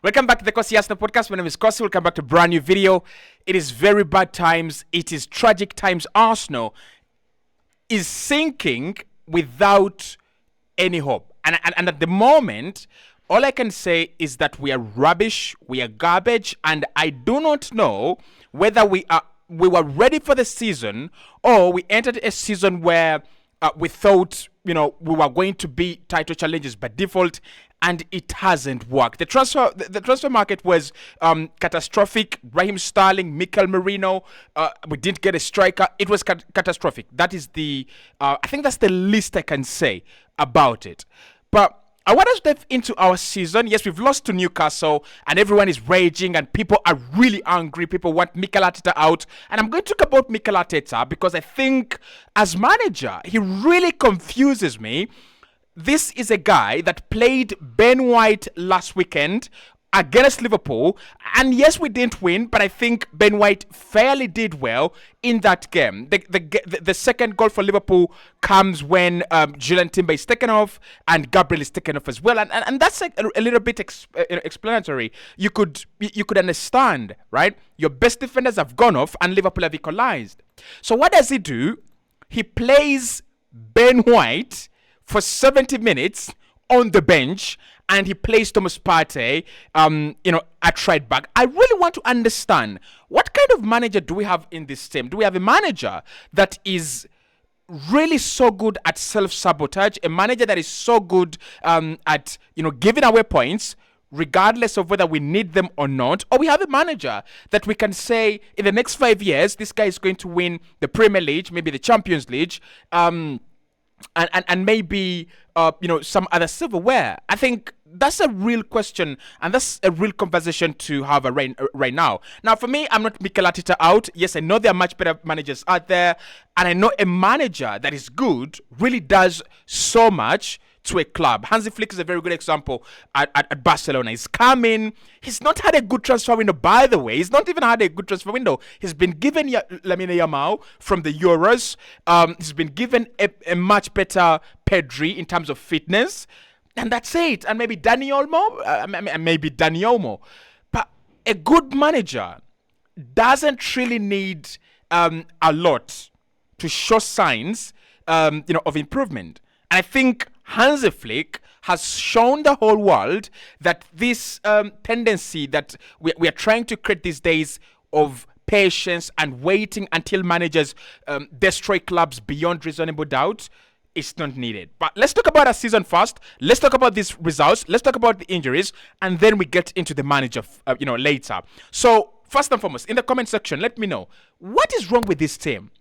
Welcome back to the Kosi Arsenal podcast. My name is Kosi. Welcome back to a brand new video. It is very bad times. It is tragic times. Arsenal is sinking without any hope. And at the moment, all I can say is that we are rubbish, we are garbage, and I do not know whether we were ready for the season or we entered a season where we thought, we were going to be title challenges by default, and it hasn't worked. The transfer market was catastrophic. Raheem Sterling, Mikel Merino, we didn't get a striker. It was catastrophic. That is I think that's the least I can say about it. But I want to step into our season. Yes, we've lost to Newcastle and everyone is raging and people are really angry. People want Mikel Arteta out. And I'm going to talk about Mikel Arteta because I think as manager, he really confuses me. This is a guy that played Ben White last weekend against Liverpool. And yes, we didn't win, but I think Ben White fairly did well in that game. The second goal for Liverpool comes when Julian Timber is taken off and Gabriel is taken off as well. And that's a little bit explanatory. You could understand, right? Your best defenders have gone off and Liverpool have equalized. So what does he do? He plays Ben White for 70 minutes on the bench, and he plays Thomas Partey, at right back. I really want to understand, what kind of manager do we have in this team? Do we have a manager that is really so good at self-sabotage, a manager that is so good at, giving away points, regardless of whether we need them or not, or we have a manager that we can say, in the next 5 years, this guy is going to win the Premier League, maybe the Champions League, and maybe some other silverware. I think that's a real question, and that's a real conversation to have right now. Now, for me, I'm not Mikel Arteta out. Yes, I know there are much better managers out there, and I know a manager that is good really does so much to a club. Hansi Flick is a very good example at Barcelona. He's come in. He's not had a good transfer window, by the way. He's not even had a good transfer window. He's been given Lamine Yamal from the Euros. He's been given a much better Pedri in terms of fitness. And that's it. And maybe Dani Olmo. But a good manager doesn't really need a lot to show signs of improvement. And I think Hansi Flick has shown the whole world that this tendency that we are trying to create these days of patience and waiting until managers destroy clubs beyond reasonable doubt is not needed. But let's talk about our season first. Let's talk about these results. Let's talk about the injuries, and then we get into the manager, later. So first and foremost, in the comment section, let me know, what is wrong with this team?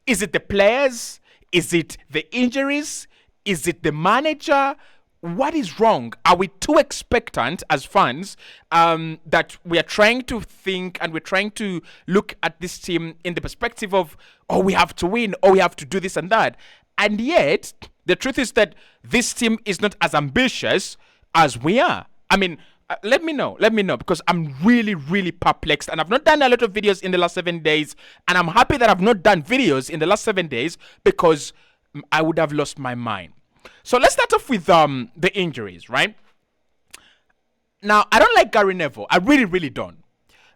Is it the players? Is it the injuries? Is it the manager? What is wrong? Are we too expectant as fans that we are trying to think and we're trying to look at this team in the perspective of, we have to win, we have to do this and that. And yet, the truth is that this team is not as ambitious as we are. I mean, let me know, because I'm really, really perplexed. And I've not done a lot of videos in the last 7 days. And I'm happy that I've not done videos in the last 7 days because I would have lost my mind. So let's start off with the injuries, right? Now, I don't like Gary Neville. I really, really don't.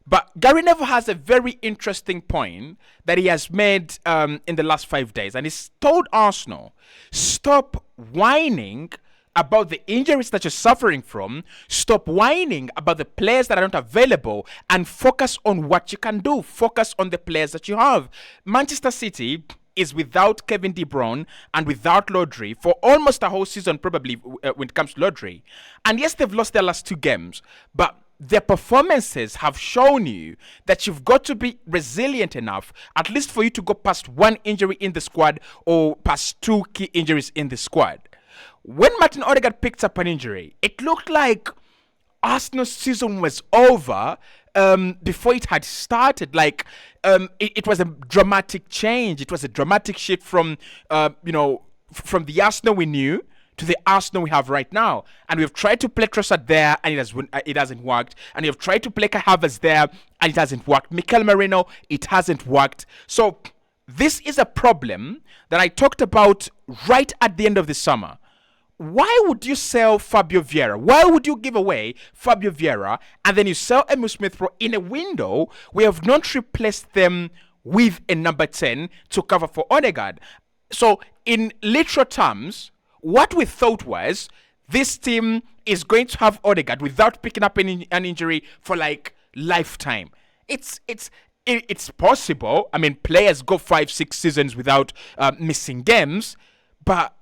But Gary Neville has a very interesting point that he has made in the last 5 days. And he's told Arsenal, stop whining about the injuries that you're suffering from. Stop whining about the players that are not available and focus on what you can do. Focus on the players that you have. Manchester City is without Kevin De Bruyne and without Rodri for almost a whole season, probably, when it comes to Rodri. And yes, they've lost their last 2 games, but their performances have shown you that you've got to be resilient enough, at least for you to go past 1 injury in the squad or past 2 key injuries in the squad. When Martin Odegaard picked up an injury, it looked like Arsenal's season was over before it had started. It was a dramatic change. It was a dramatic shift from the Arsenal we knew to the Arsenal we have right now. And we've tried to play Trossard there, and it hasn't worked. And we've tried to play Kai Havertz there, and it hasn't worked. Mikel Merino, it hasn't worked. So this is a problem that I talked about right at the end of the summer. why would you sell Fabio Vieira? Why would you give away Fabio Vieira and then you sell Emil Smith Rowe in a window where you have not replaced them with a number 10 to cover for Odegaard? So, in literal terms, what we thought was this team is going to have Odegaard without picking up an injury for like lifetime. It's possible. I mean, players go 5-6 seasons without missing games, but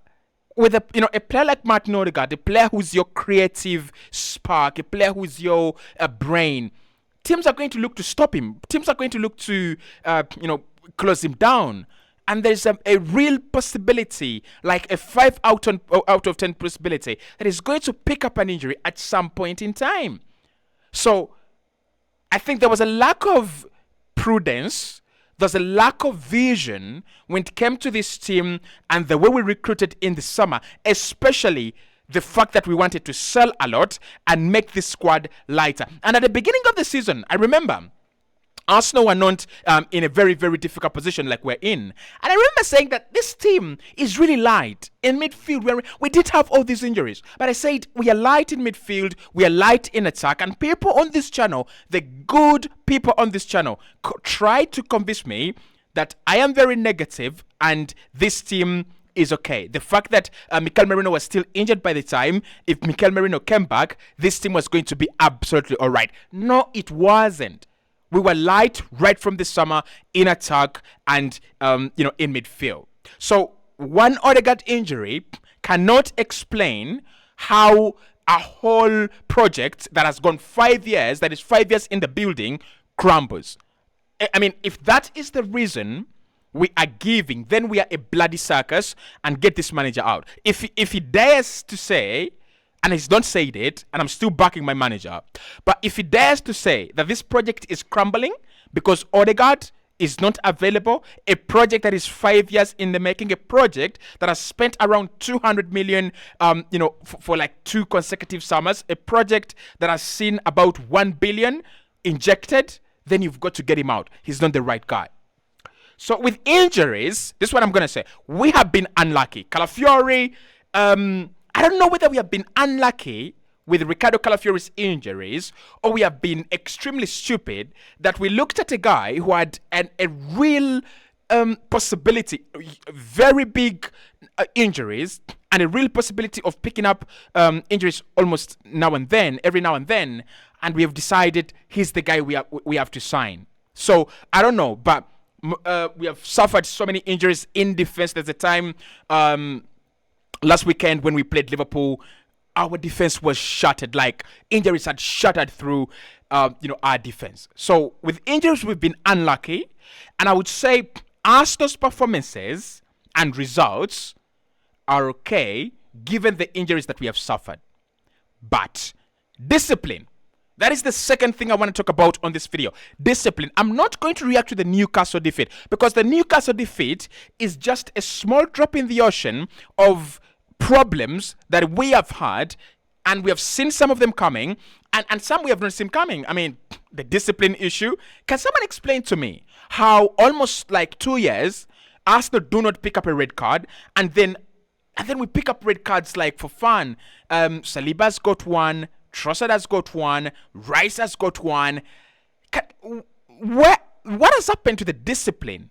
with a player like Martin Odegaard, a player who's your creative spark, a player who's your brain, teams are going to look to stop him. Teams are going to look to close him down. And there's a real possibility, like a 5 out of 10 possibility, that he's going to pick up an injury at some point in time. So I think there was a lack of prudence. There's a lack of vision when it came to this team and the way we recruited in the summer, especially the fact that we wanted to sell a lot and make this squad lighter. And at the beginning of the season, I remember Arsenal were not in a very, very difficult position like we're in. And I remember saying that this team is really light in midfield. Where we did have all these injuries. But I said we are light in midfield, we are light in attack. And people on this channel, the good people on this channel, tried to convince me that I am very negative and this team is okay. The fact that Mikel Merino was still injured by the time, if Mikel Merino came back, this team was going to be absolutely all right. No, it wasn't. We were light right from the summer in attack and in midfield. So one Odegaard injury cannot explain how a whole project that has gone 5 years, that is 5 years in the building, crumbles. I mean, if that is the reason we are giving, then we are a bloody circus and get this manager out. If he dares to say, and he's not said it, and I'm still backing my manager, but if he dares to say that this project is crumbling because Odegaard is not available, a project that is 5 years in the making, a project that has spent around 200 million, for like 2 consecutive summers, a project that has seen about 1 billion injected, then you've got to get him out. He's not the right guy. So with injuries, this is what I'm going to say. We have been unlucky. Calafiori, I don't know whether we have been unlucky with Ricardo Calafiori's injuries or we have been extremely stupid that we looked at a guy who had a real possibility, very big injuries, and a real possibility of picking up injuries almost every now and then, and we have decided he's the guy we have to sign. So I don't know, but we have suffered so many injuries in defense. There's a time last weekend when we played Liverpool, our defense was shattered. Like injuries had shattered through, our defense. So with injuries, we've been unlucky, and I would say Arsenal's performances and results are okay given the injuries that we have suffered. But discipline. That is the second thing I want to talk about on this video. Discipline. I'm not going to react to the Newcastle defeat because the Newcastle defeat is just a small drop in the ocean of problems that we have had, and we have seen some of them coming and some we have not seen coming. I mean, the discipline issue. Can someone explain to me how almost like 2 years Arsenal do not pick up a red card and then we pick up red cards like for fun? Saliba's got one, Trossard has got one, Rice has got one. What has happened to the discipline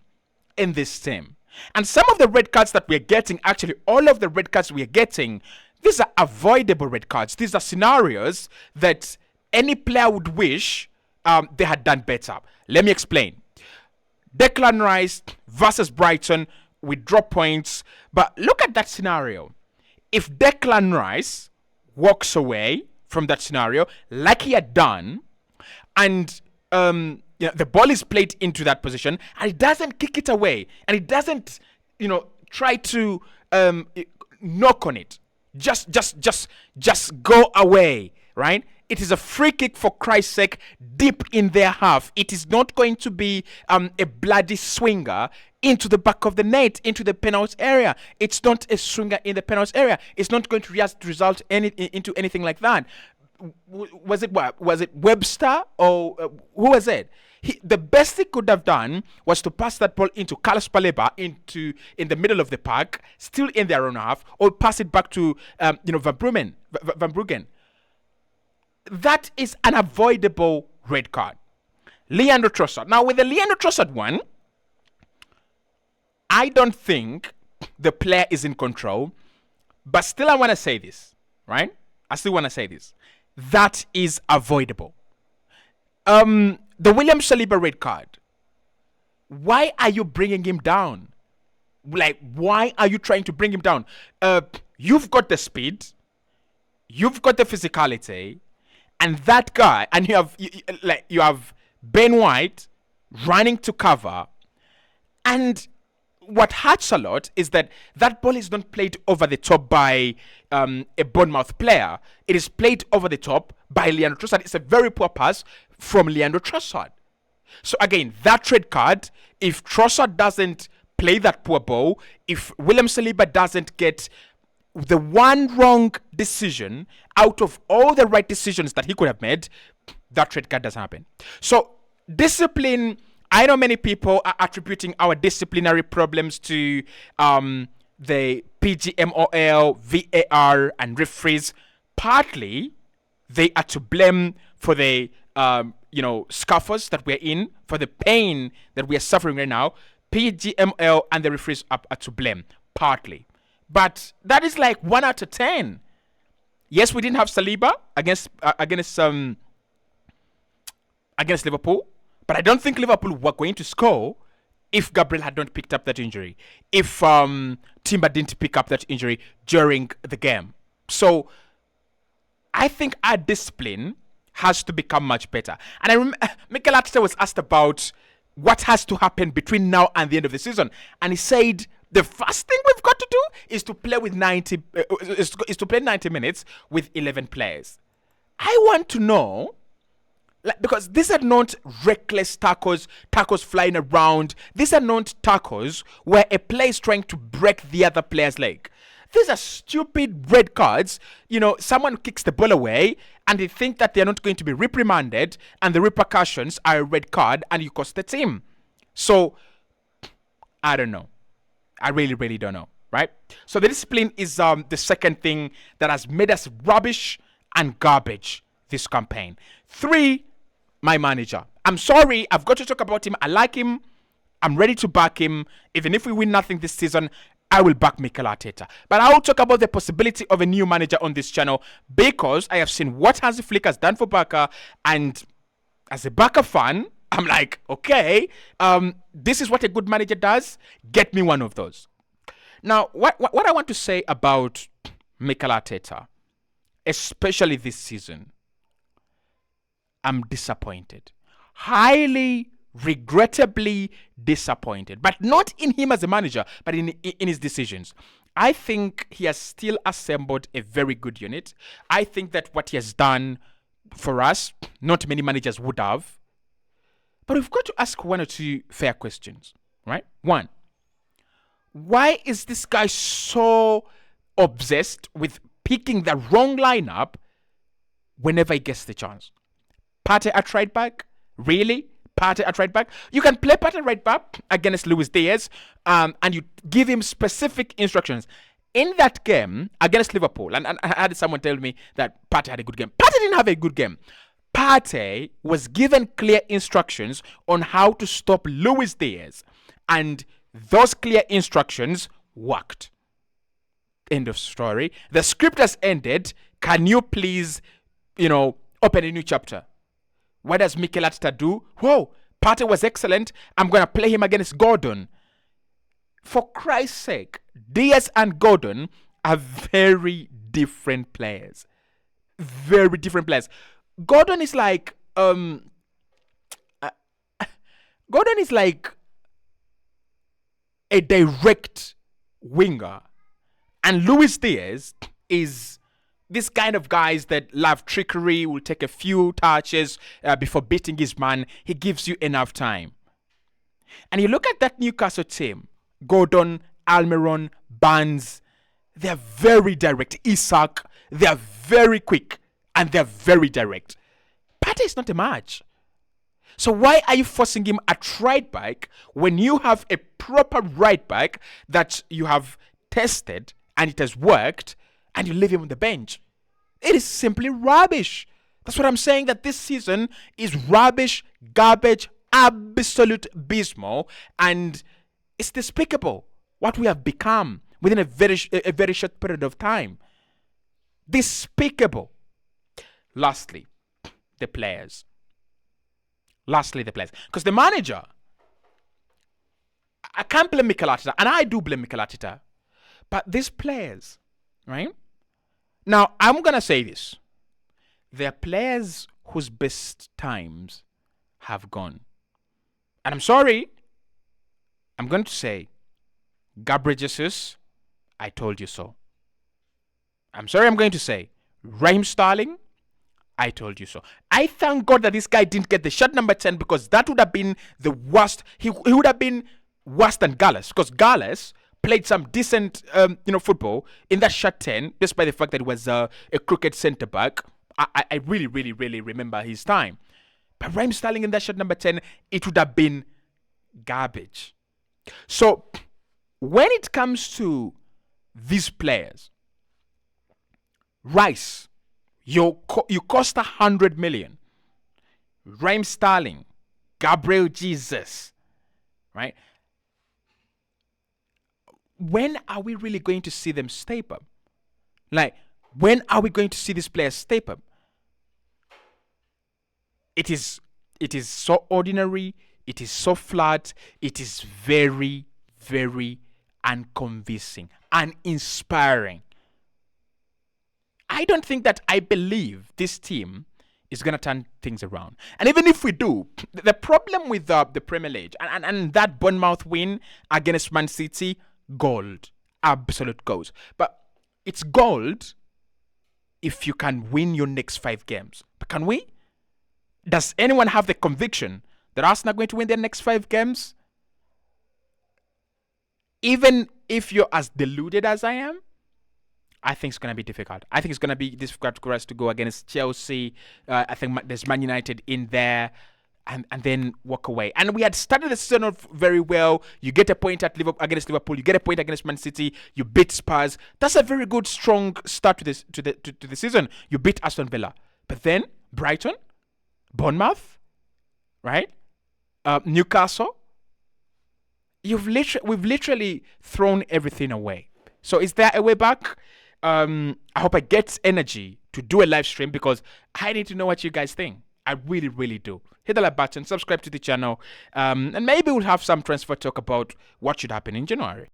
in this team? And some of the red cards that we're getting, actually all of the red cards we're getting, these are avoidable red cards. These are scenarios that any player would wish they had done better. Let me explain. Declan Rice versus Brighton, we drop points. But look at that scenario. If Declan Rice walks away from that scenario, like he had done, and the ball is played into that position, and he doesn't kick it away, and he doesn't, try to knock on it. Just go away, right? It is a free kick, for Christ's sake, deep in their half. It is not going to be a bloody swinger into the back of the net, into the penalty area. It's not a swinger in the penalty area. It's not going to result into anything like that. Was it Webster or who was it? The best he could have done was to pass that ball into Carlos Baleba in the middle of the park, still in their own half, or pass it back to Van Bruggen. That is an avoidable red card. Leandro Trossard. Now, with the Leandro Trossard one, I don't think the player is in control, but still I want to say this, right? I still want to say this. That is avoidable. The William Saliba red card. Why are you bringing him down? Like, why are you trying to bring him down? You've got the speed, you've got the physicality, and that guy, and you have Ben White running to cover, and what hurts a lot is that ball is not played over the top by a Bournemouth player. It is played over the top by Leandro Trossard. It's a very poor pass from Leandro Trossard. So again, that red card, if Trossard doesn't play that poor ball, if William Saliba doesn't get the one wrong decision out of all the right decisions that he could have made, that red card doesn't happen. So discipline, I know many people are attributing our disciplinary problems to the PGMOL, VAR, and referees. Partly, they are to blame for the scuffles that we're in, for the pain that we are suffering right now. PGML and the referees are to blame, partly. But that is like 1 out of 10. Yes, we didn't have Saliba against Liverpool, but I don't think Liverpool were going to score if Gabriel had not picked up that injury, if Timber didn't pick up that injury during the game. So I think our discipline has to become much better. And I remember Mikel Arteta was asked about what has to happen between now and the end of the season, and he said the first thing we've got to do is to play with 90 minutes with 11 players. I want to know, because these are not reckless tackles flying around. These are not tackles where a player is trying to break the other player's leg. These are stupid red cards. Someone kicks the ball away and they think that they're not going to be reprimanded, and the repercussions are a red card and you cost the team. So, I don't know. I really, really don't know, right? So the discipline is the second thing that has made us rubbish and garbage this campaign. 3, my manager. I'm sorry, I've got to talk about him. I like him. I'm ready to back him. Even if we win nothing this season, I will back Mikel Arteta. But I will talk about the possibility of a new manager on this channel because I have seen what Hansi Flick has done for Barca, and as a Barca fan, I'm like, okay, this is what a good manager does. Get me one of those. Now, what I want to say about Mikel Arteta, especially this season, I'm disappointed. Highly, regrettably disappointed. But not in him as a manager, but in his decisions. I think he has still assembled a very good unit. I think that what he has done for us, not many managers would have. But we've got to ask 1 or 2 fair questions, right? 1, why is this guy so obsessed with picking the wrong lineup whenever he gets the chance? Partey at right back? Really? Partey at right back? You can play Partey right back against Luis Diaz, and you give him specific instructions. In that game against Liverpool, and I had someone tell me that Partey had a good game. Partey didn't have a good game. Partey was given clear instructions on how to stop Luis Diaz, and those clear instructions worked. End of story. The script has ended. Can you please, open a new chapter? What does Mikel Arteta do? Whoa, Partey was excellent. I'm going to play him against Gordon. For Christ's sake, Diaz and Gordon are very different players. Very different players. Gordon is like Gordon is like a direct winger, and Luis Diaz is this kind of guys that love trickery, will take a few touches before beating his man. He gives you enough time. And you look at that Newcastle team, Gordon, Almiron, Barnes, they're very direct. Isak, they're very quick and they're very direct. Partey is not a match. So why are you forcing him at right back when you have a proper right back that you have tested and it has worked, and you leave him on the bench? It is simply rubbish. That's what I'm saying, that this season is rubbish, garbage, absolute abysmal, and it's despicable what we have become within a very short period of time. Despicable. Lastly, the players. Because the manager, I can't blame Mikel Arteta, and I do blame Mikel Arteta, but these players, right? Now, I'm going to say this. There are players whose best times have gone. And I'm sorry, I'm going to say, Gabriel Jesus, I told you so. I'm sorry, I'm going to say, Raheem Sterling, I told you so. I thank God that this guy didn't get the shirt number 10, because that would have been the worst. He would have been worse than Gallas, because Gallas played some decent football in that shirt 10, despite the fact that he was a crooked centre back. I really, really, really remember his time. But Raheem Sterling in that shirt number 10, it would have been garbage. So when it comes to these players, Rice, you cost 100 million. Raheem Sterling, Gabriel Jesus, right? When are we really going to see them step up? Like, when are we going to see these players step up? It is so ordinary. It is so flat. It is very, very unconvincing, uninspiring. I don't think that I believe this team is going to turn things around. And even if we do, the problem with the Premier League and that Bournemouth win against Man City, gold, absolute gold. But it's gold if you can win your next 5 games. But can we? Does anyone have the conviction that Arsenal are going to win their next 5 games? Even if you're as deluded as I am, I think it's going to be difficult. I think it's going to be difficult for us to go against Chelsea. I think there's Man United in there, and then walk away. And we had started the season off very well. You get a point at against Liverpool. You get a point against Man City. You beat Spurs. That's a very good, strong start to the season. You beat Aston Villa. But then Brighton, Bournemouth, right? Newcastle. We've literally thrown everything away. So is there a way back? I hope I get energy to do a live stream, because I need to know what you guys think. I really, really do. Hit the like button, subscribe to the channel, and maybe we'll have some transfer talk about what should happen in January.